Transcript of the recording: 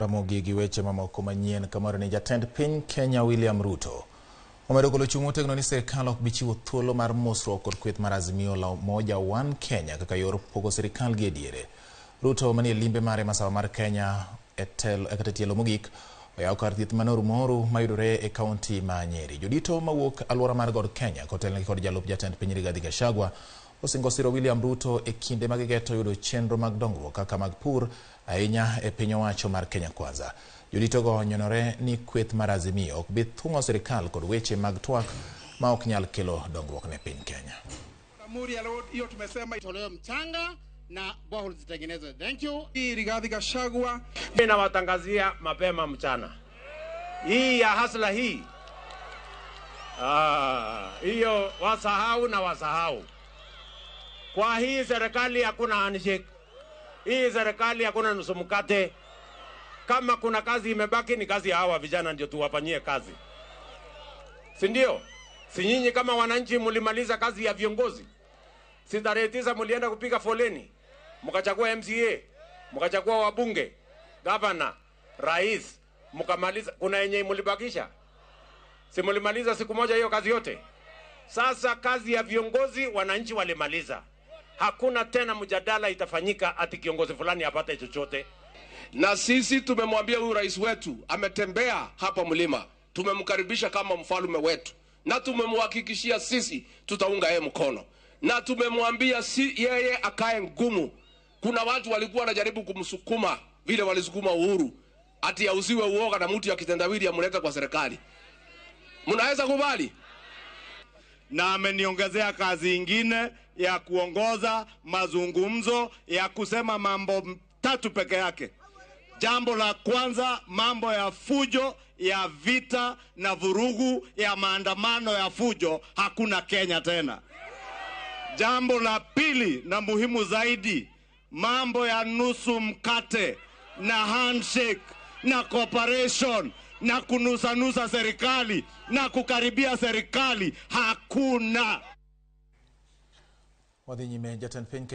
Ramogi gi weche mamoko manyien kamoro ni jatend piny Kenya William Ruto omedo golo chung' motegno ni sirkal ok bi chiwo thuolo mar mosruok kod kweth mar Azimio la Umoja One Kenya kaka yor pogo sirkal gi ediere. Ruto manie limbe mare masawa mar Kenya kata tielo mogik oyawo kar thieth ma Norumoru mayudore e kaunti ma Nyeri. Jodito mawuok alwora mar God Kenya kotelne kod jalup jatend piny Rigathi Gachagua osingo siro William Ruto e kinde magigeto yudo chenro mag dongruok kaka mag pur ahinya e piny owacho mar Kenya Kwanza. Jodito go nyonore ni kweth mar Azimio ok bi thung'o sirkal kod weche mag twak ma ok nyal kelo dongruok ne piny Kenya. Hiyo tumesema itolewe mchanga na bohol zitengenezwe. Thank you. Rigathi Gachagua ninawatangazia mapema mchana. Hii ya hasla hii. Hiyo wasahau na wasahau. Kwa hii serikali hakuna handshake. Hii serikali hakuna nusu mkate. Kama kuna kazi imebaki ni kazi ya hawa vijana ndio tuwafanyie kazi. Si ndio? Si nyinyi kama wananchi mlimaliza kazi ya viongozi? Si tarehe 9 mlienda kupiga foleni? Mkachagua MCA, mkachagua wabunge, gavana, rais, mkamaliza. Kuna yenye mlibakisha? Si mlimaliza siku moja hiyo kazi yote? Sasa kazi ya viongozi wananchi walimaliza. Hakuna tena mjadala itafanyika ati kiongozi fulani apate chochote. Na sisi tumemwambia huyu rais wetu ametembea hapa mlima. Tumemkaribisha kama mfalme wetu. Na tumemhakikishia sisi tutaunga yeye mkono. Na tumemwambia yeye akae ngumu. Kuna watu walikuwa wanajaribu kumsukuma vile walisukuma Uhuru ati auziwe uoga na mtu ya kitendawili amlete kwa serikali. Mnaweza kubali? Na ameniongezea kazi ingine ya kuongoza mazungumzo ya kusema mambo 3 peke yake. Jambo la kwanza, mambo ya fujo, ya vita na vurugu, ya maandamano ya fujo, hakuna Kenya tena. Jambo la pili na muhimu zaidi, mambo ya nusu mkate na handshake na cooperation na kunusa serikali na kukaribia serikali, hakuna. Wadhi nyime jatend piny Kenya